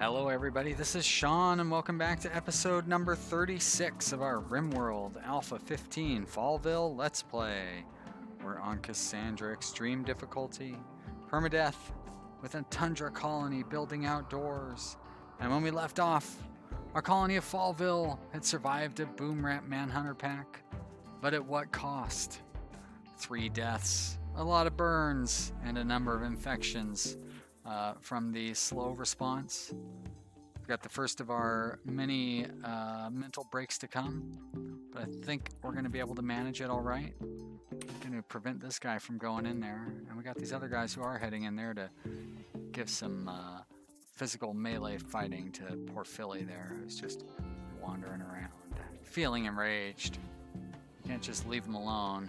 Hello everybody, this is Sean and welcome back to episode number 36 of our Rimworld Alpha 15 Fallville Let's Play. We're on Cassandra Extreme Difficulty, Permadeath, with a tundra colony building outdoors. And when we left off, our colony of Fallville had survived a boom rat manhunter pack. But at what cost? 3 deaths, a lot of burns, and a number of infections. From the slow response. We've got the first of our many mental breaks to come, but I think we're going to be able to manage it all right. We're going to prevent this guy from going in there, and we got these other guys who are heading in there to give some physical melee fighting to poor Philly there, who's just wandering around, feeling enraged. You can't just leave him alone,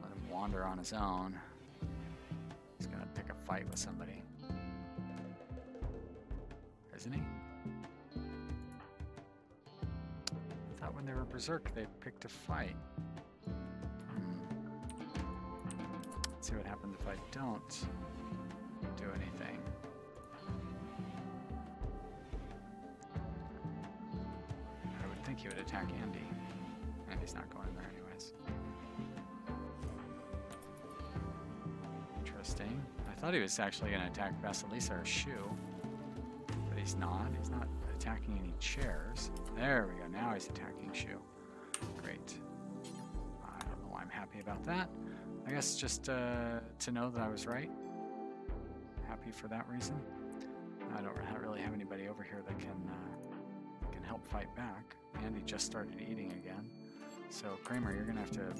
let him wander on his own. He's gonna pick a fight with somebody. Isn't he? I thought when they were berserk they picked a fight. Let's see what happens if I don't do anything. I would think he would attack Andy. Andy's not going in there anyways. Interesting. I thought he was actually going to attack Vasilisa or Shu, but he's not. He's not attacking any chairs. There we go. Now he's attacking Shu. Great. I don't know why I'm happy about that. I guess just to know that I was right. Happy for that reason. I don't really have anybody over here that can help fight back. Andy just started eating again. So Kramer, you're going to have to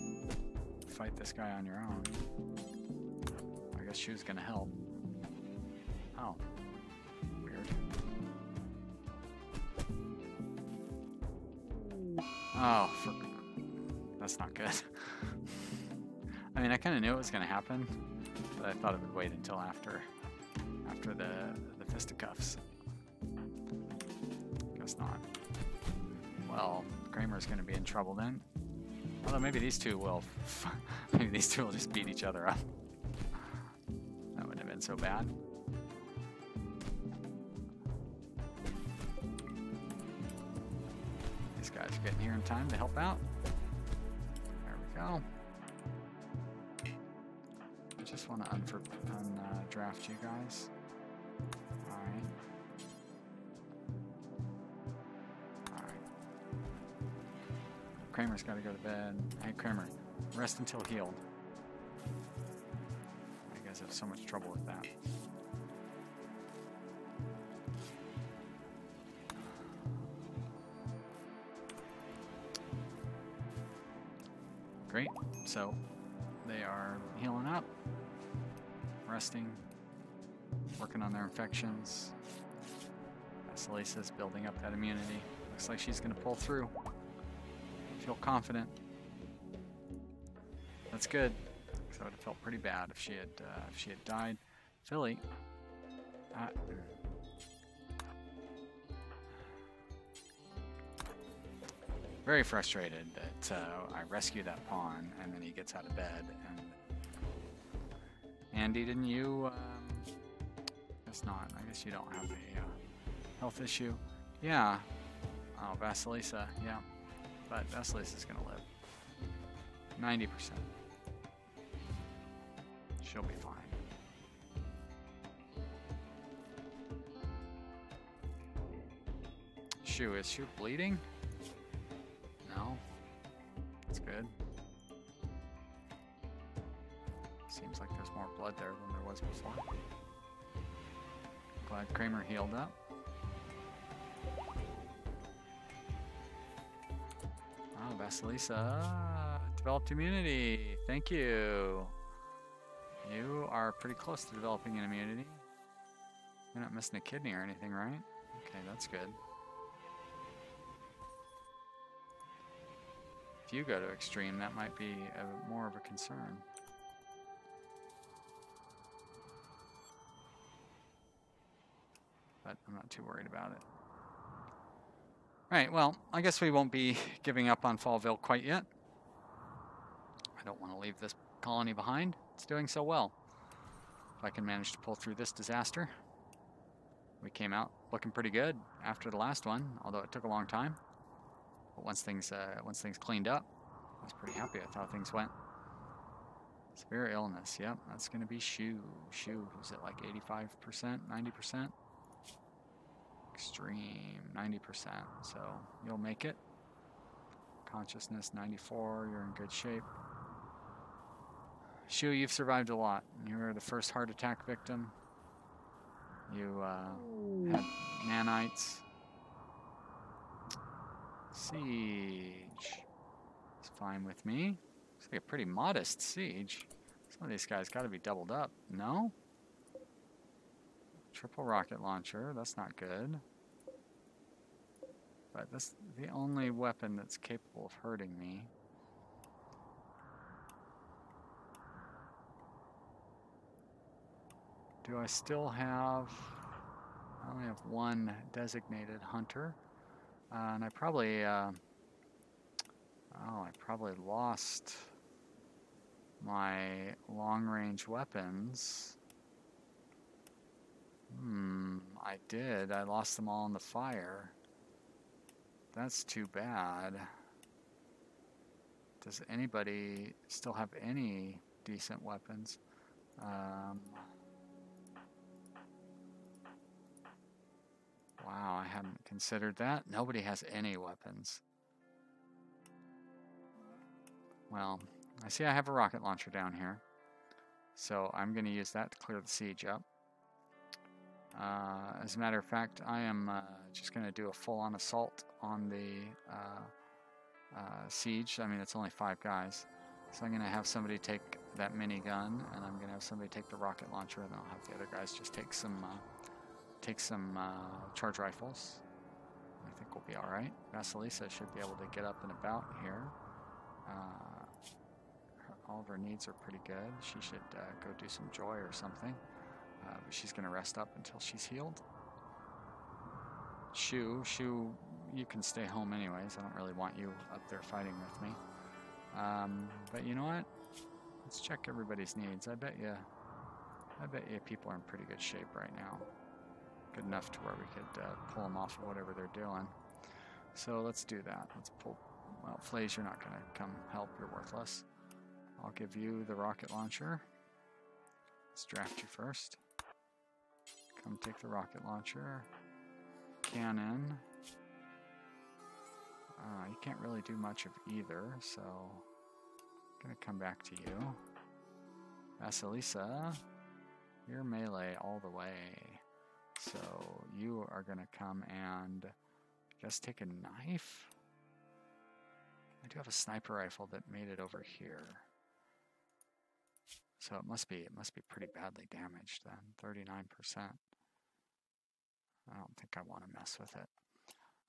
fight this guy on your own. I guess Shu's gonna help. Oh. Weird. Oh, that's not good. I mean, I kind of knew it was gonna happen, but I thought it would wait until after the fisticuffs. Guess not. Well, Kramer's gonna be in trouble then. Although maybe these two will just beat each other up. That wouldn't have been so bad. These guys are getting here in time to help out. There we go. I just want to undraft you guys. Alright. Alright. Kramer's got to go to bed. Hey Kramer, rest until healed. I have so much trouble with that. Great. So they are healing up, resting, working on their infections. Vasilisa's building up that immunity. Looks like she's going to pull through. I feel confident. That's good. So I would have felt pretty bad if she had died. Philly, very frustrated that I rescue that pawn and then he gets out of bed. And Andy, didn't you? Guess not. I guess you don't have a health issue. Yeah. Oh, Vasilisa. Yeah. But Vasilisa's gonna live. 90%. She'll be fine. Shu, is Shu bleeding? No. That's good. Seems like there's more blood there than there was before. Glad Kramer healed up. Oh, Vasilisa developed immunity. Thank you. You are pretty close to developing an immunity. You're not missing a kidney or anything, right? Okay, that's good. If you go to extreme, that might be more of a concern. But I'm not too worried about it. Alright, well, I guess we won't be giving up on Fallville quite yet. I don't want to leave this colony behind. It's doing so well. If I can manage to pull through this disaster, We came out looking pretty good after the last one, although it took a long time. But once things cleaned up, I was pretty happy with how things went. Severe illness, yep, that's gonna be Shu. Shu, is it like 85%, 90%? Extreme, 90%, so you'll make it. Consciousness, 94, you're in good shape. Shu, you've survived a lot. You were the first heart attack victim. You had nanites. Siege. It's fine with me. It's like a pretty modest siege. Some of these guys got to be doubled up. No? Triple rocket launcher. That's not good. But that's the only weapon that's capable of hurting me. Do I still have... I only have one designated hunter. And I probably... I probably lost my long-range weapons. I did. I lost them all in the fire. That's too bad. Does anybody still have any decent weapons? Wow, I hadn't considered that. Nobody has any weapons. Well, I see I have a rocket launcher down here. So I'm going to use that to clear the siege up. As a matter of fact, I am just going to do a full-on assault on the siege. I mean, it's only 5 guys. So I'm going to have somebody take that minigun, and I'm going to have somebody take the rocket launcher, and then I'll have the other guys just take some charge rifles. I think we'll be all right. Vasilisa should be able to get up and about here. All of her needs are pretty good. She should go do some joy or something. But she's going to rest up until she's healed. Shu, you can stay home anyways. I don't really want you up there fighting with me. But you know what? Let's check everybody's needs. I bet you people are in pretty good shape right now. Good enough to where we could pull them off of whatever they're doing. So let's do that. Let's pull... Well, Flays, you're not going to come help. You're worthless. I'll give you the rocket launcher. Let's draft you first. Come take the rocket launcher. Cannon. You can't really do much of either, so I'm going to come back to you. Vasilisa, you're melee all the way. So you are going to come and just take a knife. I do have a sniper rifle that made it over here. So it must be pretty badly damaged then. 39%. I don't think I want to mess with it.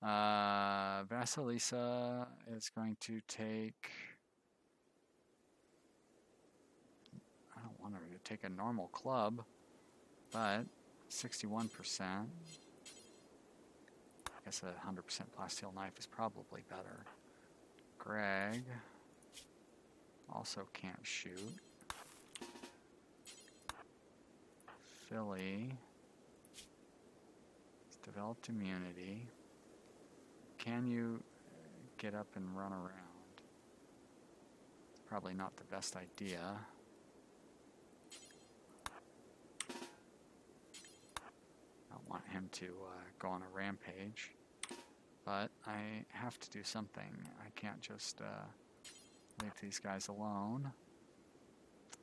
Vasilisa is going to take... I don't want her to take a normal club, but 61%. I guess a 100% plasteel knife is probably better. Greg also can't shoot. Philly has developed immunity. Can you get up and run around? It's probably not the best idea. I don't want him to go on a rampage. But I have to do something. I can't just leave these guys alone.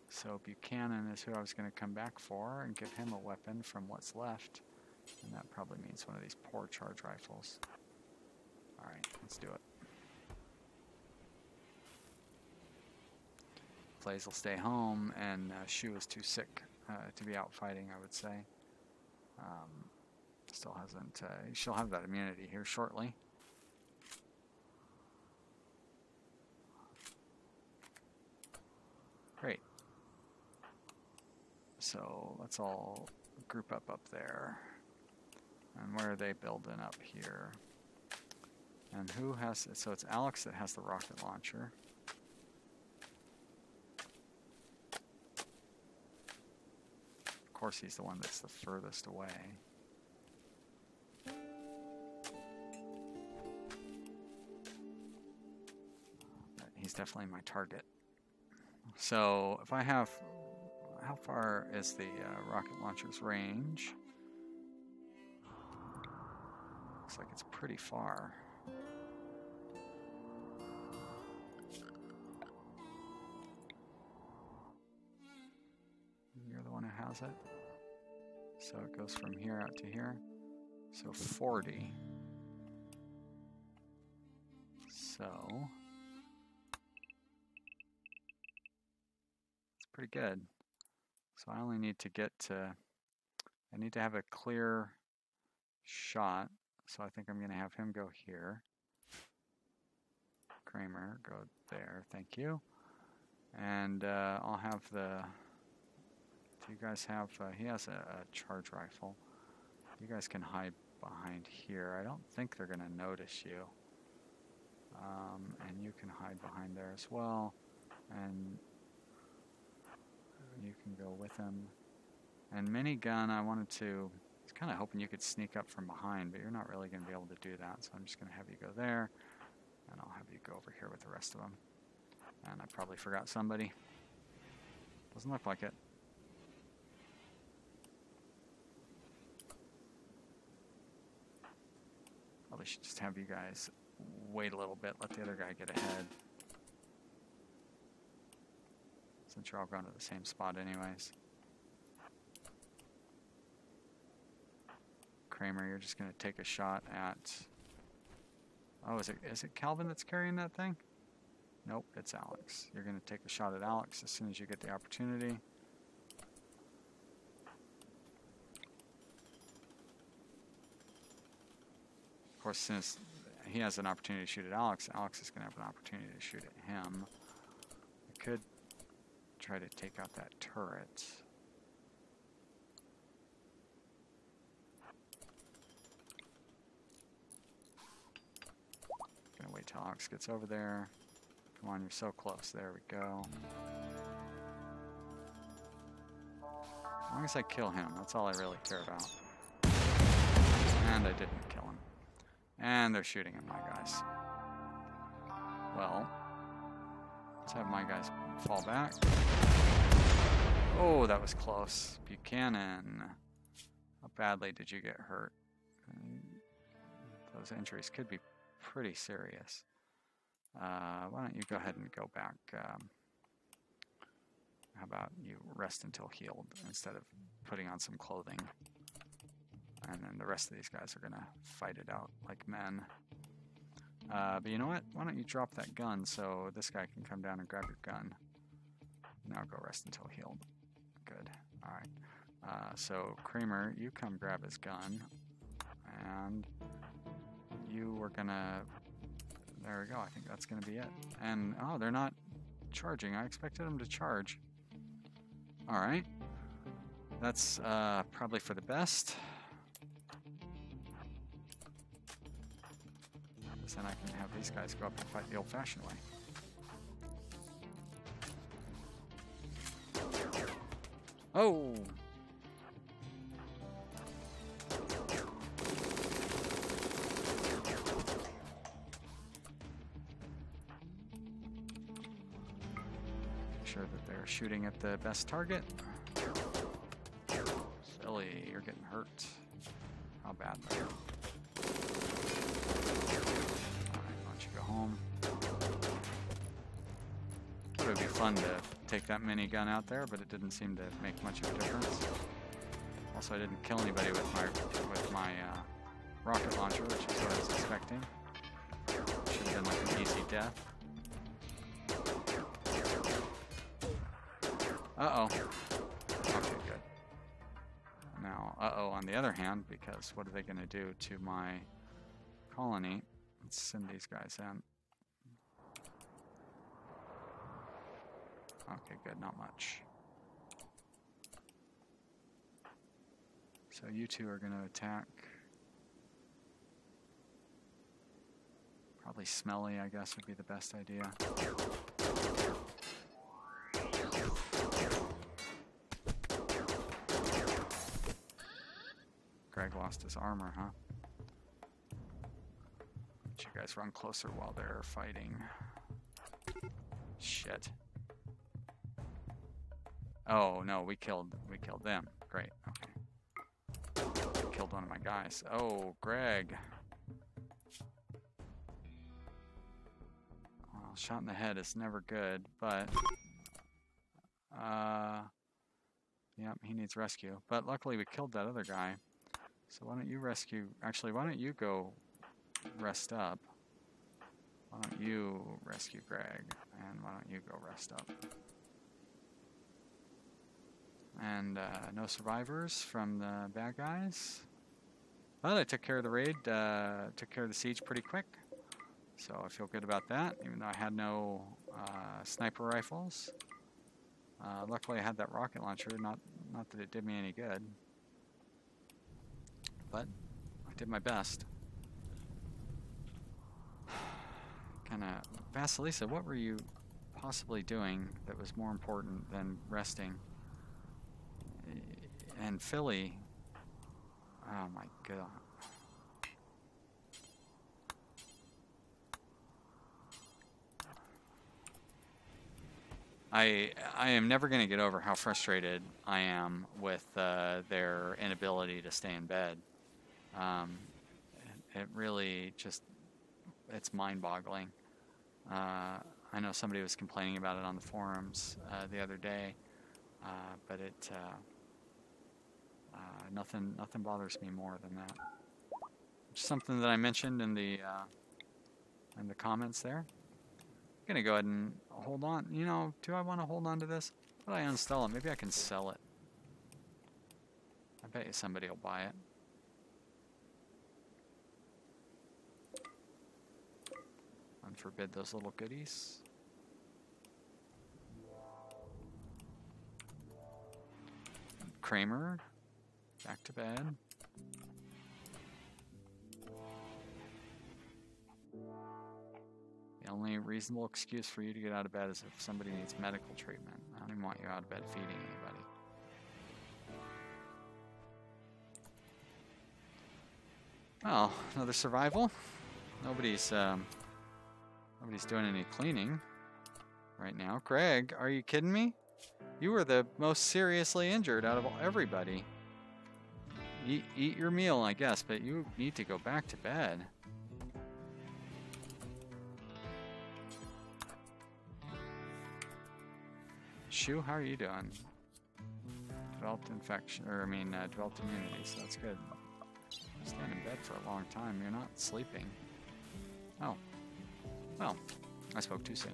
So Buchanan is who I was going to come back for and give him a weapon from what's left. And that probably means one of these poor charge rifles. Alright, let's do it. Blaze will stay home, and Shu is too sick to be out fighting, I would say. Still hasn't... she'll have that immunity here shortly. Great. So let's all group up there. And where are they building up here? And who has... So it's Alex that has the rocket launcher. Of course he's the one that's the furthest away. he's definitely my target. So if I have, how far is the rocket launcher's range? Looks like it's pretty far. You're the one who has it. So it goes from here out to here. So 40. So it's pretty good. So I only need to get to, I need to have a clear shot. So I think I'm going to have him go here. Kramer, go there. Thank you. And I'll have the, do you guys have, he has a charge rifle. You guys can hide behind here. I don't think they're going to notice you. And you can hide behind there as well. And you can go with him. And minigun, I wanted to, I was kind of hoping you could sneak up from behind, but you're not really going to be able to do that. So I'm just going to have you go there. And I'll have you go over here with the rest of them. And I probably forgot somebody. Doesn't look like it. Probably should just have you guys wait a little bit, let the other guy get ahead. Since you're all going to the same spot anyways. Kramer, you're just going to take a shot at... Oh, is it Calvin that's carrying that thing? Nope, it's Alex. You're going to take a shot at Alex as soon as you get the opportunity. Of course, since he has an opportunity to shoot at Alex, Alex is going to have an opportunity to shoot at him. I could try to take out that turret. Gonna wait till Alex gets over there. Come on, you're so close. There we go. As long as I kill him, that's all I really care about. And I didn't kill him. And they're shooting at my guys. Well, let's have my guys fall back. Oh, that was close. Buchanan. How badly did you get hurt? Those injuries could be pretty serious. Why don't you go ahead and go back? How about you rest until healed instead of putting on some clothing? And then the rest of these guys are going to fight it out like men. But you know what? Why don't you drop that gun so this guy can come down and grab your gun. Now go rest until healed. Good. Alright. So Kramer, you come grab his gun. And you were going to... There we go. I think that's going to be it. And, oh, they're not charging. I expected them to charge. Alright. That's probably for the best. Then I can have these guys go up and fight the old-fashioned way. Oh! Make sure that they're shooting at the best target. Silly, you're getting hurt. How bad, though? Home. It would be fun to take that minigun out there, but it didn't seem to make much of a difference. Also, I didn't kill anybody with my rocket launcher, which is what I was expecting. Should have been like an easy death. Uh-oh. Okay, good. Now, uh-oh on the other hand, because what are they going to do to my colony? Let's send these guys in. Okay, good, not much. So you two are going to attack. Probably Smelly, I guess, would be the best idea. Greg lost his armor, huh? You guys run closer while they're fighting. Shit. Oh no, we killed them. Great. Okay. Killed one of my guys. Oh, Greg. Well, shot in the head is never good, but yep, he needs rescue. But luckily we killed that other guy. So why don't you rescue? Actually, why don't you go rest up? Why don't you rescue Greg? And why don't you go rest up? And no survivors from the bad guys. But I took care of the raid, took care of the siege pretty quick. So I feel good about that, even though I had no sniper rifles. Luckily I had that rocket launcher, not that it did me any good. But I did my best. Kinda, Vasilisa, what were you possibly doing that was more important than resting? And Philly, oh my god. I am never going to get over how frustrated I am with their inability to stay in bed. It really just, it's mind-boggling. I know somebody was complaining about it on the forums the other day, but it nothing bothers me more than that. Just something that I mentioned in the comments there. I'm gonna go ahead and hold on. You know, do I want to hold on to this? How do I uninstall it? Maybe I can sell it. I bet you somebody will buy it. Unforbid those little goodies. Kramer, back to bed. The only reasonable excuse for you to get out of bed is if somebody needs medical treatment. I don't even want you out of bed feeding anybody. Oh, another survival. Nobody's doing any cleaning right now. Greg, are you kidding me? You were the most seriously injured out of everybody. Eat your meal, I guess, but you need to go back to bed. Shu, how are you doing? Developed infection, or developed immunity, so that's good. Stand in bed for a long time, you're not sleeping. Oh. Well, I spoke too soon.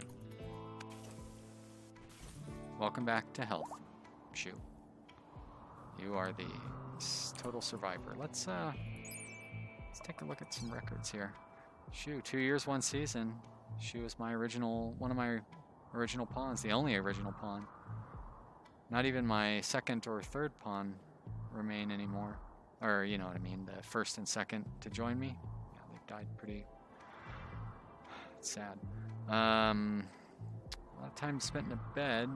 Welcome back to health, Shu. You are the total survivor. Let's take a look at some records here. Shu, 2 years, 1 season. Shu is one of my original pawns, the only original pawn. Not even my second or third pawn remain anymore. Or, you know what I mean, the first and second to join me. Yeah, they've died pretty... It's sad. A lot of time spent in a bed.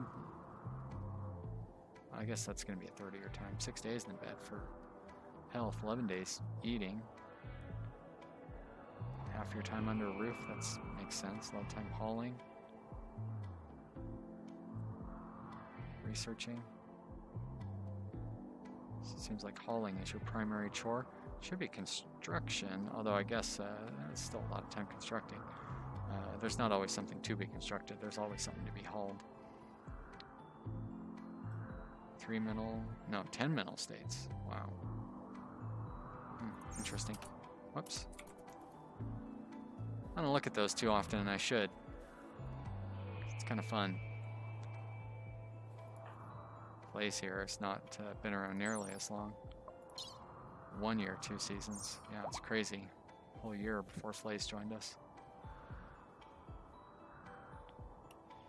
I guess that's going to be a third of your time. 6 days in bed for health, 11 days eating. Half your time under a roof, that makes sense. A lot of time hauling. Researching. So it seems like hauling is your primary chore. Should be construction, although I guess it's still a lot of time constructing. There's not always something to be constructed. There's always something to be hauled. 10 mental states. Wow. Interesting. Whoops. I don't look at those too often, and I should. It's kind of fun. Plays here. It's not been around nearly as long. 1 year, 2 seasons. Yeah, it's crazy. A whole year before Flays joined us.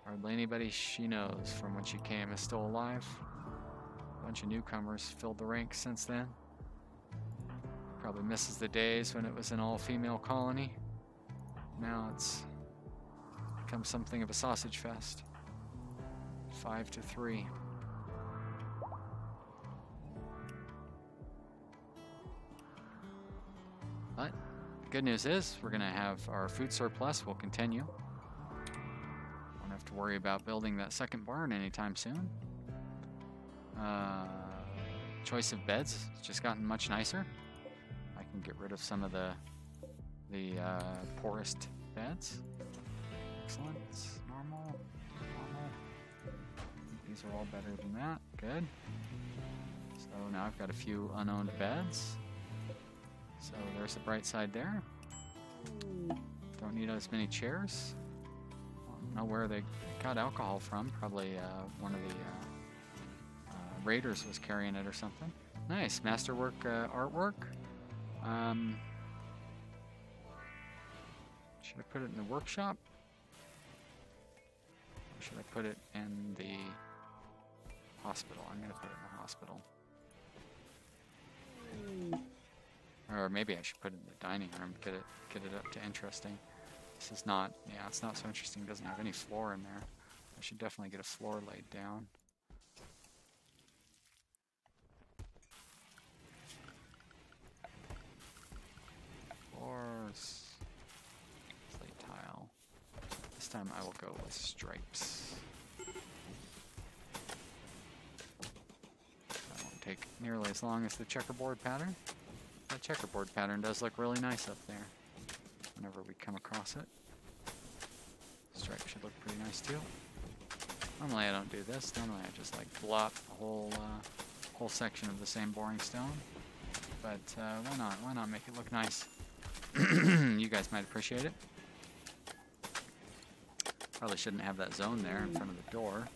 Hardly anybody she knows from when she came is still alive. A bunch of newcomers filled the ranks since then. Probably misses the days when it was an all-female colony. Now it's become something of a sausage fest. 5-3. But the good news is we're going to have our food surplus will continue. have to worry about building that second barn anytime soon. Choice of beds has just gotten much nicer. I can get rid of some of the poorest beds. Excellent. Normal. These are all better than that. Good. So now I've got a few unowned beds. So there's the bright side there. Don't need as many chairs. I don't know where they got alcohol from. Probably one of the raiders was carrying it or something. Nice. Masterwork artwork. Should I put it in the workshop? Or should I put it in the hospital? I'm going to put it in the hospital. Or maybe I should put it in the dining room, get it up to interesting. This is not, yeah, it's not so interesting. It doesn't have any floor in there. I should definitely get a floor laid down. Floors. Plate tile. This time I will go with stripes. That won't take nearly as long as the checkerboard pattern. That checkerboard pattern does look really nice up there whenever we come across it. Stripe should look pretty nice too. Normally I don't do this. Normally I just like blot a whole section of the same boring stone. But why not? Why not make it look nice? You guys might appreciate it. Probably shouldn't have that zone there in front of the door.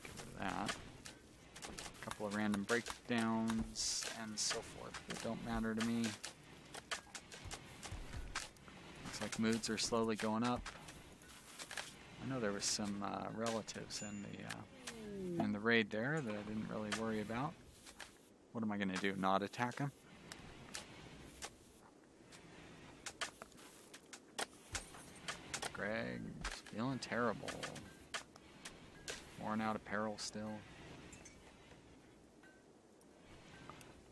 Get rid of that. A couple of random breakdowns and so forth that don't matter to me. Looks like moods are slowly going up. I know there was some relatives in the raid there that I didn't really worry about. What am I going to do? Not attack them? Greg, feeling terrible. Worn out apparel still.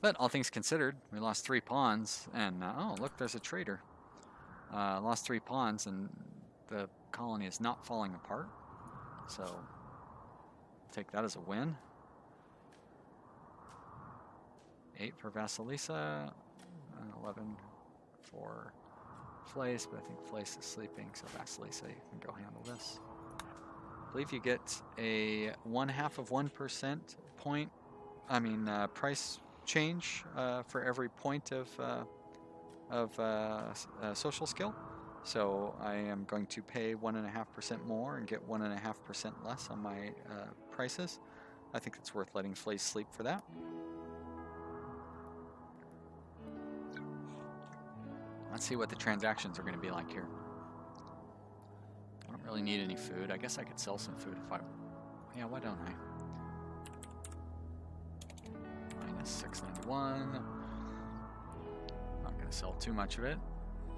But all things considered, we lost 3 pawns, and oh look, there's a trader. Lost 3 pawns, and the colony is not falling apart. So, I'll take that as a win. 8 for Vasilisa, 11 for Flace, but I think Flace is sleeping, so Vasilisa, you can go handle this. I believe you get a 1/2 of 1% point, price change for every point of social skill. So I am going to pay 1.5% more and get 1.5% less on my prices. I think it's worth letting Flace sleep for that. Let's see what the transactions are going to be like here. I don't really need any food. I guess I could sell some food if I... Yeah, why don't I? Minus 691. Not going to sell too much of it.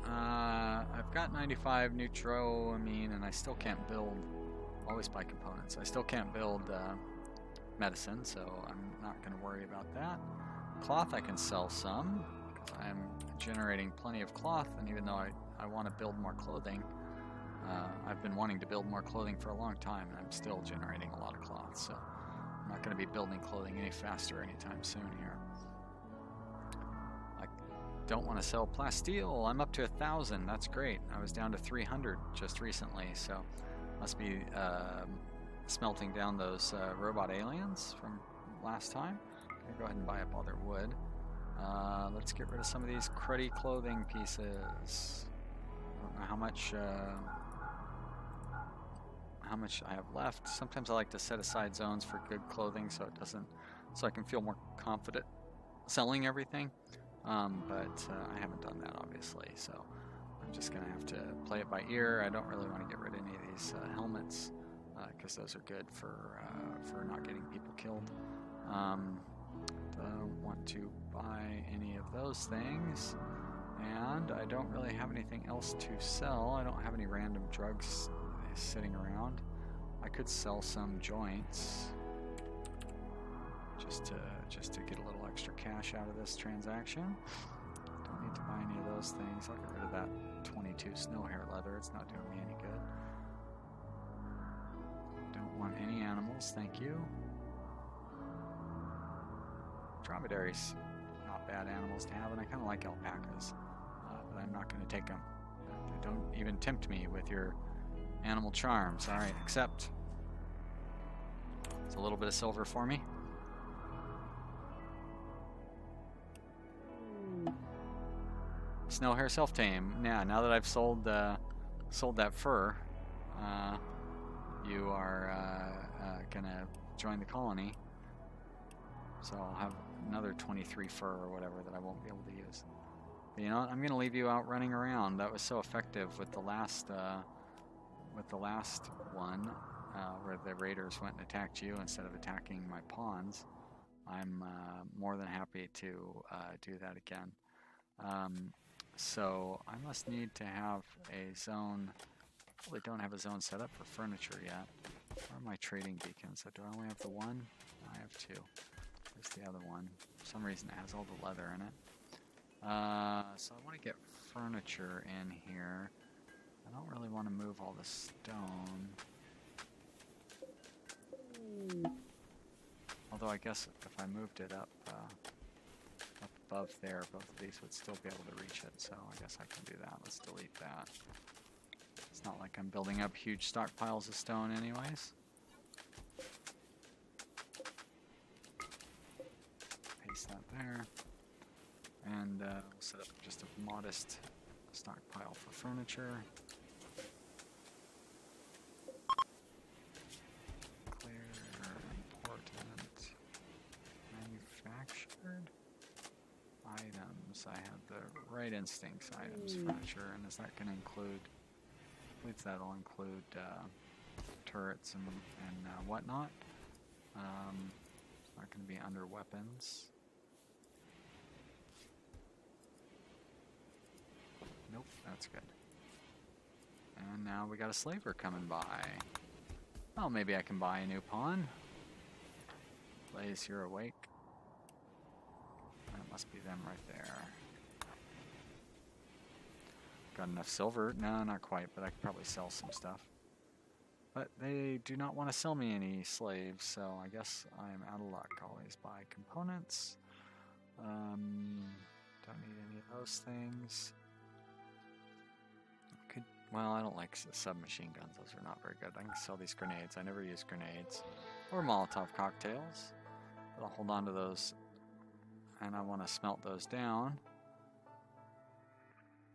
I've got 95 neutroamine, and I still can't build... Always buy components. I still can't build medicine, so I'm not going to worry about that. Cloth I can sell some. I'm generating plenty of cloth, and even though I want to build more clothing, I've been wanting to build more clothing for a long time, and I'm still generating a lot of cloth, so I'm not going to be building clothing any faster anytime soon here. I don't want to sell plasteel. I'm up to 1,000. That's great. I was down to 300 just recently, so must be smelting down those robot aliens from last time. Okay, go ahead and buy up all their wood. Let's get rid of some of these cruddy clothing pieces. I don't know how much I have left. Sometimes I like to set aside zones for good clothing so I can feel more confident selling everything. But I haven't done that obviously, so I'm just gonna have to play it by ear. I don't really want to get rid of any of these helmets because those are good for not getting people killed. Don't want to buy any of those things, and I don't really have anything else to sell. I don't have any random drugs sitting around. I could sell some joints just to get a little extra cash out of this transaction. Don't need to buy any of those things. I'll get rid of that 22 snow hair leather. It's not doing me any good. Don't want any animals, thank you. Dromedaries, not bad animals to have, and I kind of like alpacas, but I'm not going to take them. Don't even tempt me with your animal charms. All right, accept. It's a little bit of silver for me. Snow hair self-tame. Yeah, now that I've sold that fur, you are gonna join the colony. So I'll have another 23 fur or whatever that I won't be able to use. But you know what? I'm gonna leave you out running around. That was so effective with the last one, where the raiders went and attacked you instead of attacking my pawns. I'm more than happy to do that again. So I must need to have a zone. Probably don't have a zone set up for furniture yet. Where are my trading beacons? So do I only have the one? No, I have two. There's the other one. For some reason it has all the leather in it. So I want to get furniture in here. I don't really want to move all the stone. Although I guess if I moved it up above there, both of these would still be able to reach it, so I guess I can do that. Let's delete that. It's not like I'm building up huge stockpiles of stone anyways. Paste that there. And we'll set up just a modest stockpile for furniture. Clear, important, manufactured. Items. I have the right instincts. Items, furniture, and is that going to include? I believe that'll include turrets and whatnot. It's not going to be under weapons. Nope, that's good. And now we got a slaver coming by. Well, maybe I can buy a new pawn. Blaze, you're awake. That must be them right there. Got enough silver? No, not quite, but I could probably sell some stuff. But they do not want to sell me any slaves, so I guess I'm out of luck. Always buy components. Don't need any of those things. Well, I don't like submachine guns. Those are not very good. I can sell these grenades. I never use grenades. Or Molotov cocktails. But I'll hold on to those. And I want to smelt those down.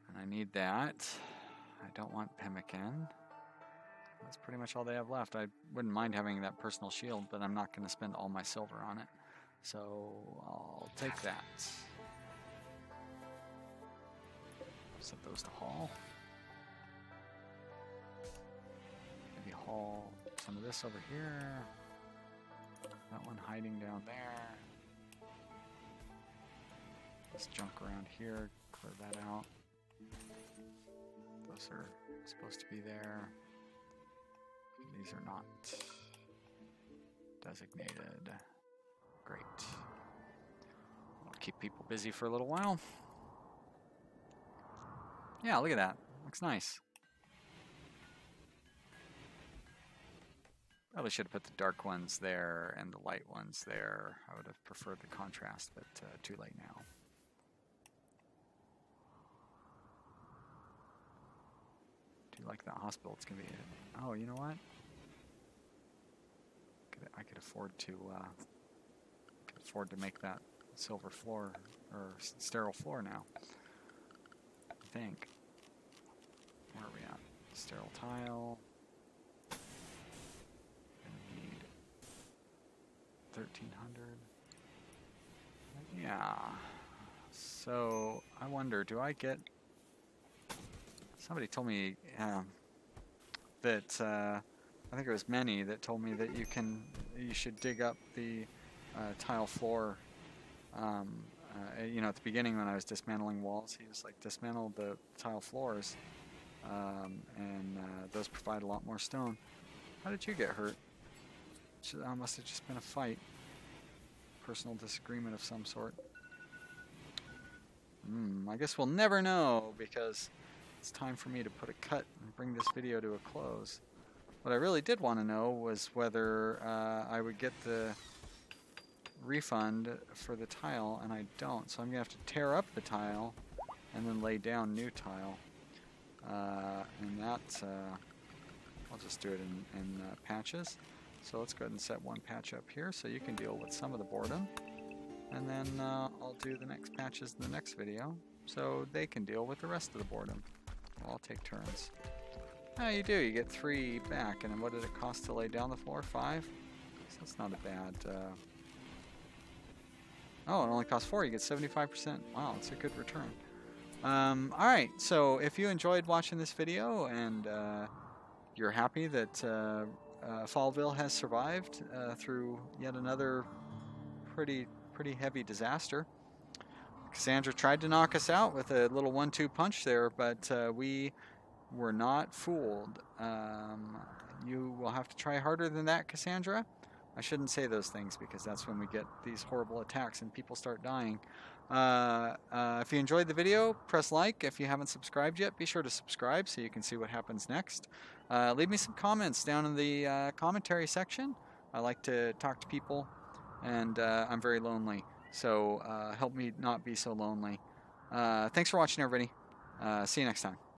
And I need that. I don't want pemmican. That's pretty much all they have left. I wouldn't mind having that personal shield, but I'm not going to spend all my silver on it. So I'll take that. Set those to haul. Maybe haul some of this over here. That one hiding down there. This junk around here, clear that out. Those are supposed to be there. These are not designated. Great. I'll keep people busy for a little while. Yeah, look at that. Looks nice. Probably should have put the dark ones there and the light ones there. I would have preferred the contrast, but too late now. Do you like that hospital? It's gonna be. Oh, you know what? I could afford to make that silver floor or sterile floor now. I think. Where are we at? Sterile tile. Gonna need 1,300. Yeah. So I wonder, do I get? Somebody told me that I think it was Manny that told me that you should dig up the tile floor. You know, at the beginning when I was dismantling walls, he was like, dismantle the tile floors, and those provide a lot more stone. How did you get hurt? Must have just been a fight, personal disagreement of some sort. I guess we'll never know because it's time for me to put a cut and bring this video to a close. What I really did want to know was whether I would get the refund for the tile, and I don't. So I'm going to have to tear up the tile and then lay down new tile. And that, I'll just do it in patches. So let's go ahead and set one patch up here so you can deal with some of the boredom. And then I'll do the next patches in the next video so they can deal with the rest of the boredom. I'll take turns. You do. You get 3 back. And then what did it cost to lay down the floor? 5? So that's not a bad... Oh, it only costs 4. You get 75%. Wow, it's a good return. Alright, so if you enjoyed watching this video and you're happy that Fallville has survived through yet another pretty heavy disaster. Cassandra tried to knock us out with a little 1-2 punch there, but we were not fooled. You will have to try harder than that, Cassandra. I shouldn't say those things because that's when we get these horrible attacks and people start dying. If you enjoyed the video, press like. If you haven't subscribed yet, be sure to subscribe so you can see what happens next. Leave me some comments down in the commentary section. I like to talk to people, and I'm very lonely. So help me not be so lonely. Thanks for watching, everybody. See you next time.